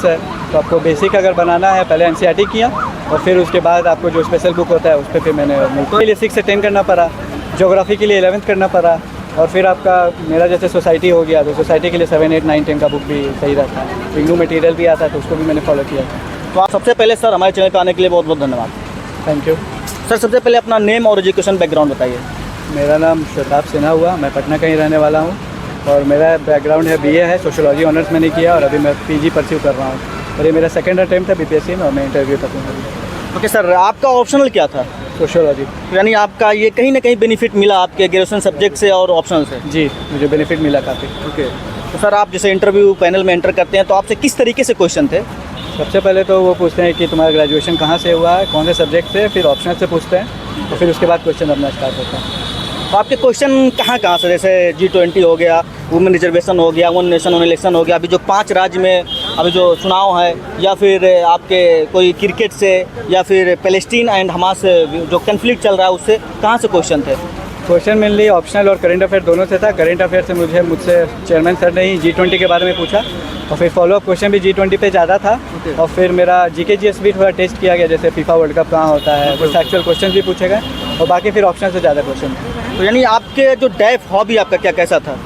Base है। तो आपको बेसिक अगर बनाना है पहले एनसीईआरटी किया और फिर उसके बाद आपको जो स्पेशल बुक होता है उस पर फिर मैंने के लिए 6 से 10 करना पड़ा, ज्योग्राफी के लिए 11th करना पड़ा, और फिर आपका मेरा जैसे सोसाइटी हो गया तो सोसाइटी के लिए 7, 8, 9, 10 का बुक भी सही रहता है। इग्नू मटेरियल भी आता है तो उसको भी मैंने फॉलो किया। तो आप सबसे पहले सर हमारे चैनल पर आने के लिए बहुत बहुत धन्यवाद। Thank you sir. सबसे पहले अपना नेम और एजुकेशन बैकग्राउंड बताइए। मेरा नाम शताब सिन्हा हुआ, मैं पटना का ही रहने वाला हूँ और मेरा बैकग्राउंड है BA है, सोशियोलॉजी ऑनर्स मैंने किया और अभी मैं PG परस्यू कर रहा हूँ और ये मेरा सेकंड अटेम्प्ट है BPSC में और मैं इंटरव्यू तक हूँ। ओके सर, आपका ऑप्शनल क्या था? सोशियोलॉजी। यानी आपका ये कहीं ना कहीं बेनिफिट मिला आपके ग्रेजुएशन सब्जेक्ट से और ऑप्शनल से? जी, मुझे बेनिफिट मिला काफ़ी। ओके, तो सर आप जैसे इंटरव्यू पैनल में एंटर करते हैं तो आपसे किस तरीके से क्वेश्चन थे? सबसे पहले तो वो पूछते हैं कि तुम्हारा ग्रेजुएशन कहाँ से हुआ है, कौन से सब्जेक्ट से, फिर ऑप्शनल से पूछते हैं और फिर उसके बाद क्वेश्चन अपना स्टार्ट होता है। तो आपके क्वेश्चन कहाँ से, जैसे G20 हो गया, वुमेन रिजर्वेशन हो गया, वन नेशन वन इलेक्शन हो गया, अभी जो 5 राज्य में अभी जो चुनाव है, या फिर आपके कोई क्रिकेट से, या फिर पैलेस्टीन एंड हमास जो कन्फ्लिक्ट चल रहा है उससे कहाँ से क्वेश्चन थे? क्वेश्चन मेनली ऑप्शनल और करंट अफेयर दोनों से था। करंट अफेयर से मुझसे चेयरमैन सर ने ही G20 के बारे में पूछा और फिर फॉलोअप क्वेश्चन भी G20 पे ज़्यादा था। और फिर मेरा GK/GS भी थोड़ा टेस्ट किया गया, जैसे FIFA वर्ल्ड कप कहाँ होता है, कुछ एक्चुअल क्वेश्चन भी पूछे गए और बाकी फिर ऑप्शनल से ज़्यादा क्वेश्चन थे। तो यानी आपके जो डेफ हॉबी आपका क्या कैसा था?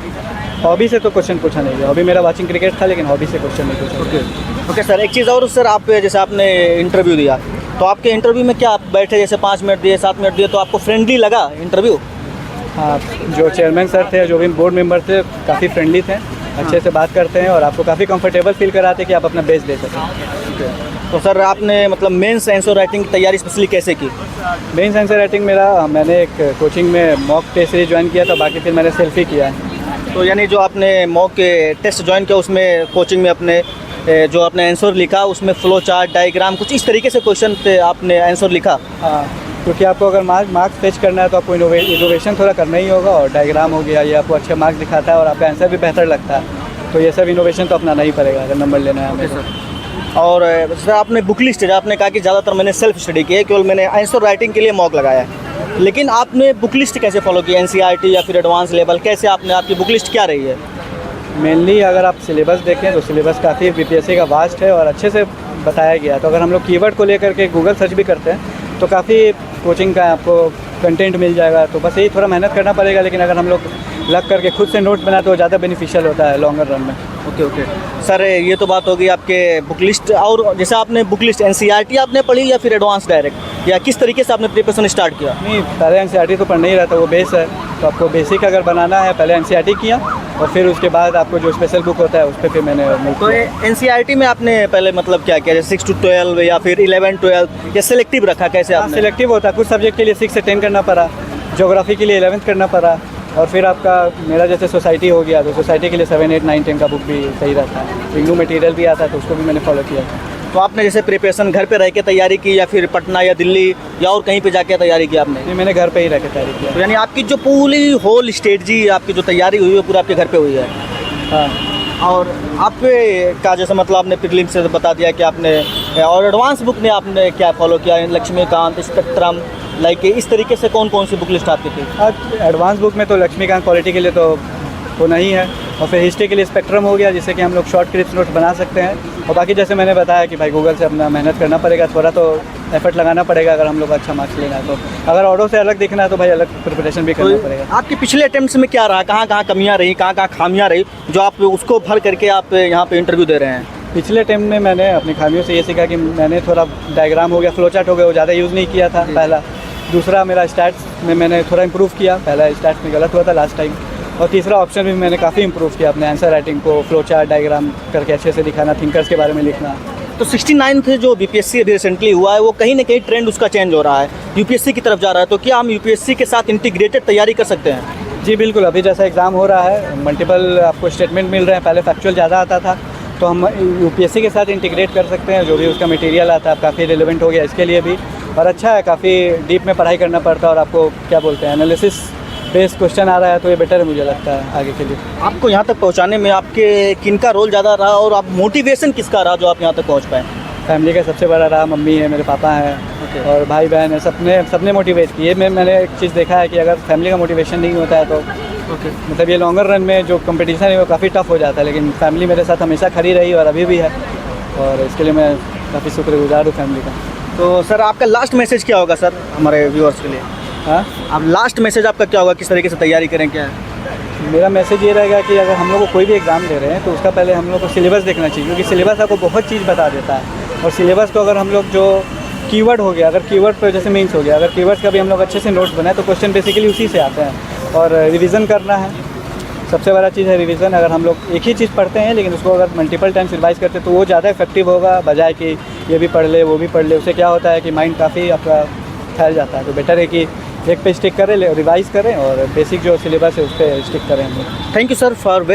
हॉबी से तो क्वेश्चन पूछा नहीं गया, हॉबी मेरा वाचिंग क्रिकेट था, लेकिन हॉबी से क्वेश्चन नहीं पूछा। ओके सर, एक चीज़ और सर, आप जैसे आपने इंटरव्यू दिया तो आपके इंटरव्यू में क्या आप बैठे जैसे 5 मिनट दिए, 7 मिनट दिए, तो आपको फ्रेंडली लगा इंटरव्यू? हाँ, जो चेयरमैन सर थे, जो भी बोर्ड मेंबर थे, काफ़ी फ्रेंडली थे, अच्छे से बात करते हैं और आपको काफ़ी कंफर्टेबल फील कराते हैं कि आप अपना बेस्ट दे सकें। तो सर आपने मतलब मेंस आंसर राइटिंग की तैयारी स्पेशली कैसे की? मेंस आंसर राइटिंग मैंने एक कोचिंग में मॉक टेस्ट सीरीज ज्वाइन किया था, बाकी फिर मैंने सेल्फ ही किया है। तो यानी जो आपने मॉक टेस्ट ज्वाइन किया उसमें कोचिंग में अपने जो आपने आंसर लिखा उसमें फ्लो चार्ट, डायग्राम, कुछ इस तरीके से क्वेश्चन पे आपने आंसर लिखा? हाँ, क्योंकि आपको अगर मार्क्स फेच करना है तो आपको इनोवेशन थोड़ा करना ही होगा और डायग्राम हो गया, ये आपको अच्छे मार्क्स दिखाता है और आपका आंसर भी बेहतर लगता है, तो ये सब इनोवेशन तो अपनाना ही पड़ेगा अगर नंबर लेना है हमें। और सर आपने बुक लिस्ट, आपने कहा कि ज़्यादातर मैंने सेल्फ स्टडी की है, केवल मैंने आंसर राइटिंग के लिए मॉक लगाया है, लेकिन आपने बुक लिस्ट कैसे फॉलो की? NCERT या फिर एडवांस लेवल, कैसे आपकी बुक लिस्ट क्या रही है? मेनली अगर आप सिलेबस देखें तो सिलेबस काफ़ी BPSC का वास्ट है और अच्छे से बताया गया है। तो अगर हम लोग कीवर्ड को लेकर के गूगल सर्च भी करते हैं तो काफ़ी कोचिंग का आपको कंटेंट मिल जाएगा। तो बस यही थोड़ा मेहनत करना पड़ेगा, लेकिन अगर हम लोग लग करके खुद से नोट बनाते तो ज़्यादा बेनिफिशियल होता है लॉन्गर रन में। ओके सर, ये तो बात होगी आपके बुक लिस्ट। और जैसे आपने बुक लिस्ट NCERT आपने पढ़ी या फिर एडवांस डायरेक्ट, या किस तरीके से आपने प्रिपरेशन स्टार्ट किया? नहीं, पहले NCERT तो पढ़ना ही रहता, वो बेस है। तो आपको बेसिक अगर बनाना है पहले NCERT किया और फिर उसके बाद आपको जो स्पेशल बुक होता है उस पर फिर मैंने तो NCERT में आपने पहले मतलब क्या किया, जैसे 6 to 12 या फिर 11, 12 या सिलेक्टिव रखा, कैसे आपने? सिलेक्टिव होता है, कुछ सब्जेक्ट के लिए 6 से 10 करना पड़ा, ज्योग्राफी के लिए 11th करना पड़ा, और फिर आपका मेरा जैसे सोसाइटी हो गया तो सोसाइटी के लिए 7, 8, 9, 10 का बुक भी सही रहता है। इग्नू मटेरियल भी आता है तो उसको भी मैंने फॉलो किया। तो आपने जैसे प्रिपरेशन घर पे रह के तैयारी की या फिर पटना या दिल्ली या और कहीं पे जाके तैयारी की आपने? नहीं, मैंने घर पे ही रह के तैयारी किया। तो यानी आपकी जो पूरी होल स्ट्रेटजी, आपकी जो तैयारी हुई है पूरा आपके घर पे हुई है? हाँ। और आपके का जैसे मतलब आपने प्रीलिम्स से बता दिया कि आपने, और एडवांस बुक में आपने क्या फॉलो किया? लक्ष्मीकांत, स्पेक्ट्रम, लाइक इस तरीके से कौन कौन सी बुक लिस्ट आपकी थी? एडवांस बुक में तो लक्ष्मीकांत पॉलिटी के लिए तो होना ही है, और फिर हिस्ट्री के लिए स्पेक्ट्रम हो गया, जिससे कि हम लोग शॉर्ट क्लिप्स नोट्स बना सकते हैं। और बाकी जैसे मैंने बताया कि भाई गूगल से अपना मेहनत करना पड़ेगा, थोड़ा तो एफर्ट लगाना पड़ेगा अगर हम लोग अच्छा मार्क्स लेना है। तो अगर ऑर्डर से अलग दिखना है तो भाई अलग प्रिपरेशन भी करना पड़ेगा। आपके पिछले अटेम्प्ट्स में क्या रहा, कहाँ कहाँ कमियाँ रही, कहाँ कहाँ खामियाँ रही, जो आप उसको भर करके आप यहाँ पे इंटरव्यू दे रहे हैं? पिछले अटेम्प्ट में मैंने अपनी खामियों से ये सीखा कि मैंने थोड़ा डायग्राम हो गया, फ्लो चार्ट हो गया, वो ज़्यादा यूज़ नहीं किया था पहला। दूसरा, मेरा स्टैट्स में मैंने थोड़ा इंप्रूव किया, पहला स्टैट्स में गलत हुआ था लास्ट टाइम। और तीसरा ऑप्शन भी मैंने काफ़ी इंप्रूव किया, अपने आंसर राइटिंग को फ्लो चार्ट डायग्राम करके अच्छे से दिखाना, थिंकर्स के बारे में लिखना। तो 69th जो BPSC अभी रिसेंटली हुआ है वो कहीं ना कहीं ट्रेंड उसका चेंज हो रहा है, UPSC की तरफ जा रहा है, तो क्या हम UPSC के साथ इंटीग्रेटेड तैयारी कर सकते हैं? जी बिल्कुल, अभी जैसा एग्ज़ाम हो रहा है, मल्टीपल आपको स्टेटमेंट मिल रहे हैं, पहले फैक्चुअल ज़्यादा आता था, तो हम UPSC के साथ इंटीग्रेट कर सकते हैं। जो भी उसका मटेरियल आता है काफ़ी रिलेवेंट हो गया इसके लिए भी, और अच्छा है, काफ़ी डीप में पढ़ाई करना पड़ता है और आपको क्या बोलते हैं एनालिसिस बेस्ड क्वेश्चन आ रहा है, तो ये बेटर है मुझे लगता है आगे के लिए। आपको यहाँ तक पहुँचाने में आपके किनका रोल ज़्यादा रहा, और आप मोटिवेशन किसका रहा जो आप यहाँ तक पहुँच पाए? फैमिली का सबसे बड़ा रहा, मम्मी है, मेरे पापा हैं और भाई बहन है, सबने मोटिवेट किए। मैंने एक चीज़ देखा है कि अगर फैमिली का मोटिवेशन नहीं होता है तो मतलब ये लॉन्गर रन में जो कंपटीशन है वो काफ़ी टफ हो जाता है, लेकिन फैमिली मेरे साथ हमेशा खड़ी रही और अभी भी है। और इसके लिए मैं काफ़ी शुक्रगुजार हूँ फैमिली का। तो सर आपका लास्ट मैसेज क्या होगा सर हमारे व्यूअर्स के लिए? हाँ, अब लास्ट मैसेज आपका क्या होगा, किस तरीके से तैयारी करें, क्या है? मेरा मैसेज ये रहेगा कि अगर हम लोग को कोई भी एग्ज़ाम दे रहे हैं तो उसका पहले हम लोग को सिलेबस देखना चाहिए, क्योंकि सिलेबस आपको बहुत चीज़ बता देता है। और सिलेबस को अगर हम लोग जो कीवर्ड हो गया, अगर कीवर्ड पर जैसे मीन्स हो गया, अगर कीवर्ड का भी हम लोग अच्छे से नोट्स बनाए तो क्वेश्चन बेसिकली उसी से आते हैं। और रिवीजन करना है, सबसे बड़ा चीज़ है रिवीजन। अगर हम लोग एक ही चीज़ पढ़ते हैं लेकिन उसको अगर मल्टीपल टाइम्स रिवाइज करते हैं तो वो ज़्यादा इफेक्टिव होगा, बजाय कि ये भी पढ़ ले वो भी पढ़ ले। उससे क्या होता है कि माइंड काफ़ी आपका फैल जाता है। तो बेटर है कि एक पे स्टिक करें, रिवाइज करें और बेसिक जो सिलेबस है उस पर स्टिक करें हम लोग। Thank you sir for waste